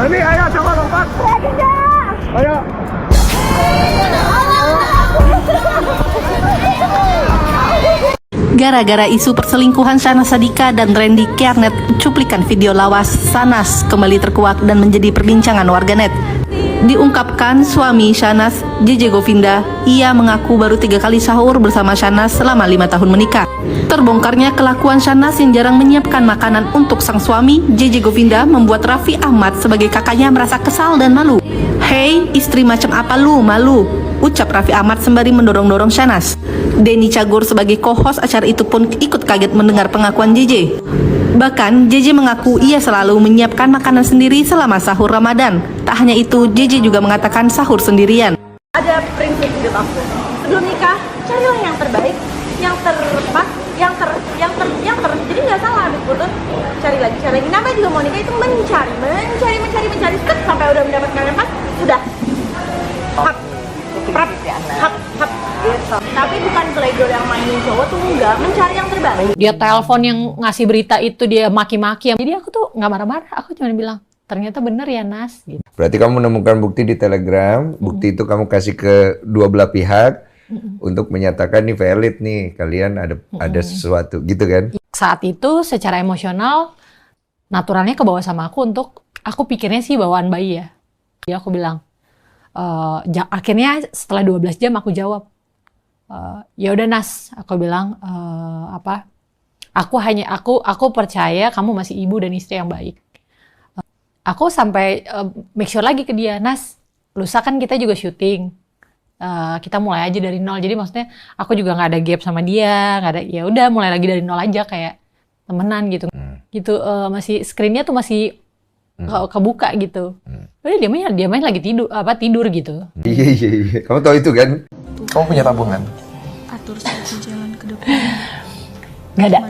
Ini ayo coba lompat. Ayo. Gara-gara isu perselingkuhan Syahnaz Sadiqah dan Randy Kerneth, cuplikan video lawas Sanas kembali terkuak dan menjadi perbincangan warganet. Diungkapkan suami Syahnaz, JJ Govinda, ia mengaku baru 3 kali sahur bersama Syahnaz selama 5 tahun menikah. Terbongkarnya kelakuan Syahnaz yang jarang menyiapkan makanan untuk sang suami, JJ Govinda, membuat Raffi Ahmad sebagai kakaknya merasa kesal dan malu. "Hei, istri macam apa lu, malu?" ucap Raffi Ahmad sembari mendorong-dorong Syahnaz. Denny Cagur sebagai co-host acara itu pun ikut kaget mendengar pengakuan JJ. Bahkan JJ mengaku ia selalu menyiapkan makanan sendiri selama sahur Ramadan. Tak hanya itu, JJ juga mengatakan sahur sendirian. Ada prinsip hidup aku. Sebelum nikah, carilah yang terbaik, yang terpas, yang ter. Jadi nggak salah habis putus, cari lagi. Namanya juga mau nikah itu mencari, sampai udah mendapatkan yang pas, sudah. Hap, gitu. Tapi bukan pledor yang mainin cowok tuh enggak, mencari yang terbaik. Dia telepon yang ngasih berita itu, dia maki-maki. Jadi aku tuh nggak marah-marah, aku cuma bilang, ternyata bener ya Nas. Gitu. Berarti kamu menemukan bukti di Telegram, bukti itu kamu kasih ke dua belah pihak untuk menyatakan nih valid nih, kalian ada sesuatu, gitu kan? Saat itu secara emosional, naturalnya ke bawah sama aku pikirnya sih bawaan bayi ya. Jadi aku bilang, akhirnya setelah 12 jam aku jawab, ya udah Nas, aku bilang aku percaya kamu masih ibu dan istri yang baik. Aku sampai make sure lagi ke dia, Nas, lusa kan kita juga syuting, kita mulai aja dari nol. Jadi maksudnya aku juga nggak ada gap sama dia, nggak ada, ya udah mulai lagi dari nol aja kayak temenan gitu, masih screennya tuh masih kebuka gitu. Udah dia main lagi tidur gitu. Iya. Kamu tahu itu kan? Kamu punya tabungan? Atur satu jalan ke depan. Nggak ada.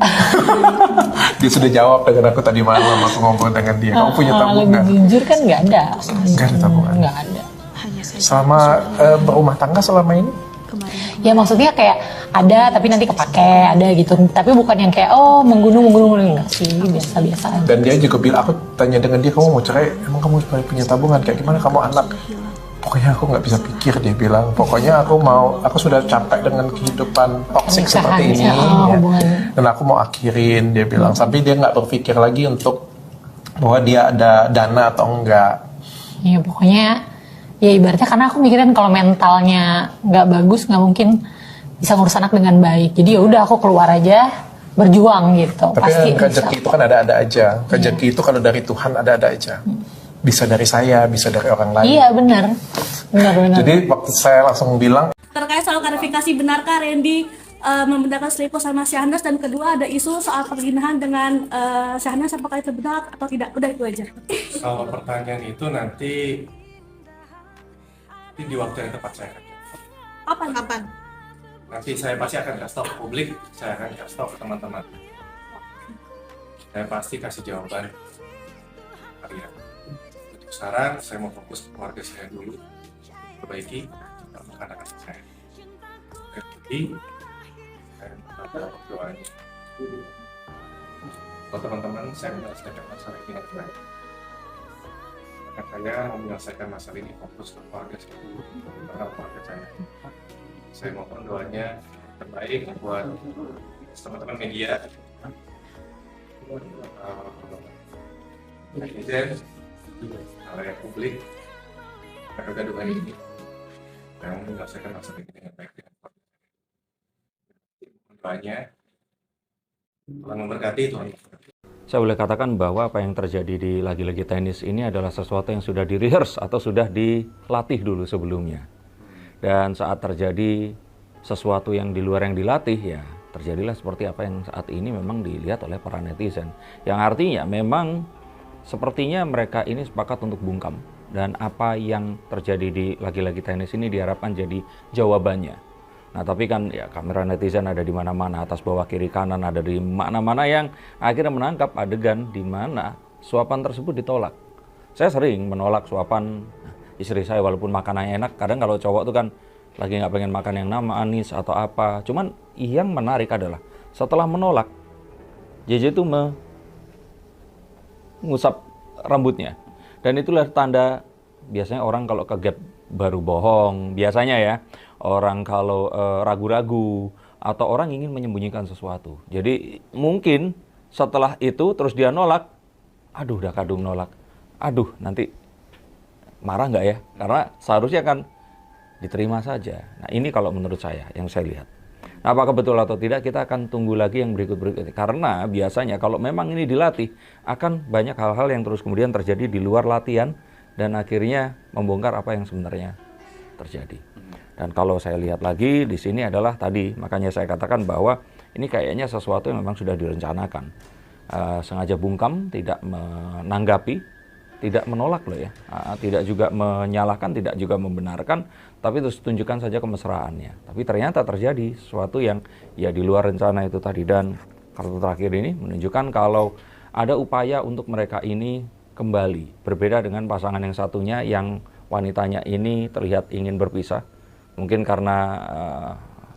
Dia sudah jawab dengan aku tadi malam aku ngobrol dengan dia. Kamu punya tabungan? Lebih jujur kan nggak ada. Nggak ada tabungan? Nggak ada. Selama berumah tangga selama ini? Ya maksudnya kayak ada tapi nanti kepake, ada gitu. Tapi bukan yang kayak menggunung enggak sih, biasa-biasa. Dan dia juga bilang, aku tanya dengan dia, kamu mau cerai, emang kamu punya tabungan, kayak gimana kamu anak? Pokoknya aku nggak bisa pikir, dia bilang. Pokoknya aku sudah capek dengan kehidupan toksik seperti ini. Ya. Dan aku mau akhirin, dia bilang. Tapi dia nggak berpikir lagi untuk bahwa dia ada dana atau enggak. Ya pokoknya, ya ibaratnya karena aku mikirin kalau mentalnya nggak bagus, nggak mungkin bisa ngurus anak dengan baik. Jadi ya udah aku keluar aja, berjuang gitu. Tapi pasti rezeki itu kan ada-ada aja. Rezeki itu kalau dari Tuhan ada-ada aja. Bisa dari saya, bisa dari orang lain. Iya benar. Jadi waktu saya langsung bilang, Terkait soal klarifikasi, benarkah Randy membenarkan selingkuh sama Syahnaz, dan kedua ada isu soal perzinahan dengan Syahnaz, apakah itu benar atau tidak? Udah itu aja. Kalau pertanyaan itu nanti di waktu yang tepat saya akan. Kapan? Nanti saya pasti akan kasih tahu ke publik, saya akan kasih tahu ke teman-teman. Saya pasti kasih jawaban kalian. Untuk sekarang saya mau fokus ke keluarga saya dulu, perbaiki anak-anak saya. Jadi saya minta doanya. Kalau teman-teman, saya menyelesaikan masalah ini dengan baik. Saya mau menyelesaikan masalah ini fokus ke keluarga saya dulu, karena keluarga saya. Saya mohon doanya terbaik buat teman-teman media, netizen, halayak publik, kegaduhan ini, dan menyelesaikan masalah ini dengan baik dengan keluarga. Doanya, Tuhan memberkati, Tuhan memberkati. Saya boleh katakan bahwa apa yang terjadi di lagi-lagi tenis ini adalah sesuatu yang sudah di-rehearse atau sudah dilatih dulu sebelumnya. Dan saat terjadi sesuatu yang di luar yang dilatih, ya terjadilah seperti apa yang saat ini memang dilihat oleh para netizen. Yang artinya memang sepertinya mereka ini sepakat untuk bungkam. Dan apa yang terjadi di lagi-lagi tenis ini diharapkan jadi jawabannya. Nah tapi kan ya kamera netizen ada di mana-mana, atas bawah kiri kanan, ada di mana-mana yang akhirnya menangkap adegan di mana suapan tersebut ditolak. Saya sering menolak suapan istri saya walaupun makanannya enak. Kadang kalau cowok tuh kan lagi nggak pengen makan yang manis atau apa. Cuman yang menarik adalah setelah menolak, JJ itu mengusap rambutnya. Dan itulah tanda biasanya orang kalau kaget baru bohong, biasanya ya. Orang kalau ragu-ragu atau orang ingin menyembunyikan sesuatu. Jadi mungkin setelah itu terus dia nolak, aduh udah kadung nolak, aduh nanti marah nggak ya? Karena seharusnya kan diterima saja. Nah ini kalau menurut saya, yang saya lihat. Nah, apakah betul atau tidak, kita akan tunggu lagi yang berikut-berikut. Karena biasanya kalau memang ini dilatih, akan banyak hal-hal yang terus kemudian terjadi di luar latihan, dan akhirnya membongkar apa yang sebenarnya terjadi. Dan kalau saya lihat lagi di sini adalah tadi, makanya saya katakan bahwa ini kayaknya sesuatu yang memang sudah direncanakan. Sengaja bungkam, tidak menanggapi, tidak menolak loh ya, tidak juga menyalahkan, tidak juga membenarkan, tapi terus tunjukkan saja kemesraannya. Tapi ternyata terjadi sesuatu yang ya di luar rencana itu tadi. Dan kartu terakhir ini menunjukkan kalau ada upaya untuk mereka ini kembali, berbeda dengan pasangan yang satunya yang wanitanya ini terlihat ingin berpisah. Mungkin karena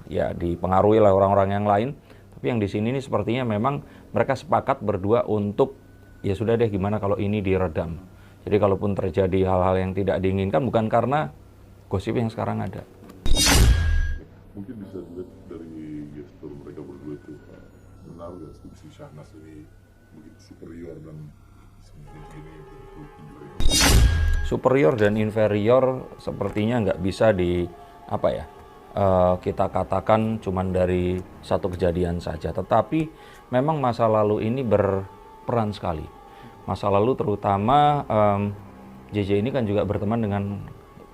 ya dipengaruhi oleh orang-orang yang lain, tapi yang di sini ini sepertinya memang mereka sepakat berdua untuk ya sudah deh, gimana kalau ini diredam. Jadi kalaupun terjadi hal-hal yang tidak diinginkan bukan karena gosip yang sekarang ada. Mungkin bisa dilihat dari gestur mereka berdua itu, benar nggak si Syahnas ini begitu superior dan ini begitu inferior? Superior dan inferior sepertinya nggak bisa kita katakan cuman dari satu kejadian saja, tetapi memang masa lalu ini berperan sekali. Masa lalu terutama JJ ini kan juga berteman dengan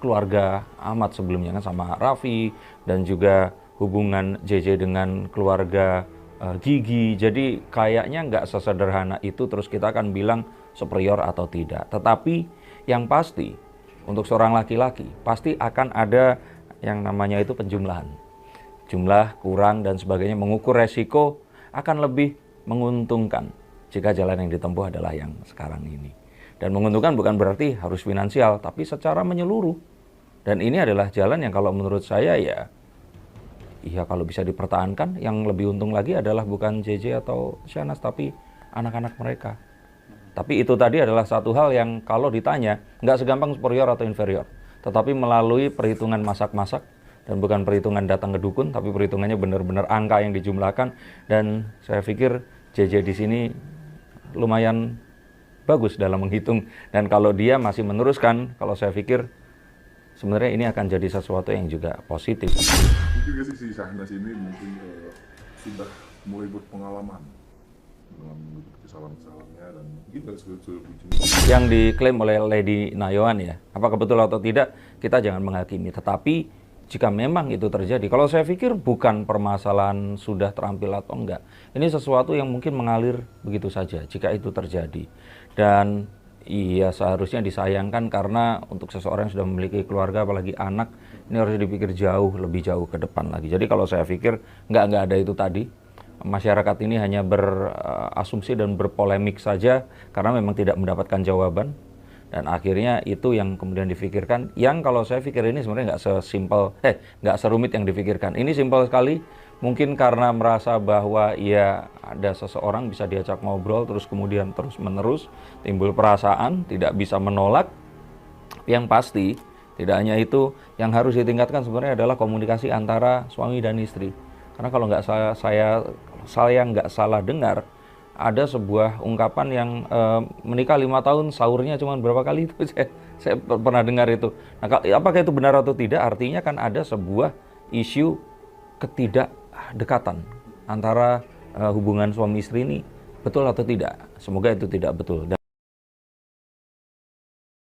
keluarga Ahmad sebelumnya kan, sama Raffi, dan juga hubungan JJ dengan keluarga Gigi. Jadi kayaknya nggak sesederhana itu terus kita akan bilang superior atau tidak. Tetapi yang pasti untuk seorang laki-laki pasti akan ada yang namanya itu penjumlahan. Jumlah, kurang, dan sebagainya, mengukur resiko akan lebih menguntungkan jika jalan yang ditempuh adalah yang sekarang ini. Dan menguntungkan bukan berarti harus finansial, tapi secara menyeluruh. Dan ini adalah jalan yang kalau menurut saya ya kalau bisa dipertahankan, yang lebih untung lagi adalah bukan JJ atau Syahnas, tapi anak-anak mereka. Tapi itu tadi adalah satu hal yang kalau ditanya, nggak segampang superior atau inferior. Tetapi melalui perhitungan masak-masak, dan bukan perhitungan datang ke dukun, tapi perhitungannya benar-benar angka yang dijumlahkan. Dan saya pikir JJ di sini lumayan bagus dalam menghitung. Dan kalau dia masih meneruskan, kalau saya pikir sebenarnya ini akan jadi sesuatu yang juga positif. Mungkin gak sih si Syahnas ini mungkin sudah mulai berpengalaman dalam kesalahan-kesalahannya, dan mungkin gak yang diklaim oleh Lady Nayoan ya, apakah betul atau tidak kita jangan menghakimi. Tetapi jika memang itu terjadi, kalau saya pikir bukan permasalahan sudah terampil atau enggak, ini sesuatu yang mungkin mengalir begitu saja jika itu terjadi. Dan iya, seharusnya disayangkan karena untuk seseorang yang sudah memiliki keluarga, apalagi anak, ini harus dipikir lebih jauh ke depan lagi. Jadi kalau saya pikir nggak ada itu tadi. Masyarakat ini hanya berasumsi dan berpolemik saja karena memang tidak mendapatkan jawaban. Dan akhirnya itu yang kemudian difikirkan, yang kalau saya pikir ini sebenarnya nggak serumit yang difikirkan. Ini simpel sekali, mungkin karena merasa bahwa ya ada seseorang bisa diajak ngobrol, terus kemudian terus menerus timbul perasaan, tidak bisa menolak. Yang pasti, tidak hanya itu, yang harus ditingkatkan sebenarnya adalah komunikasi antara suami dan istri. Karena kalau saya nggak salah dengar, ada sebuah ungkapan yang menikah 5 tahun sahurnya cuma berapa kali itu, saya pernah dengar itu. Nah, apakah itu benar atau tidak, artinya kan ada sebuah isu ketidakdekatan antara hubungan suami istri ini, betul atau tidak. Semoga itu tidak betul.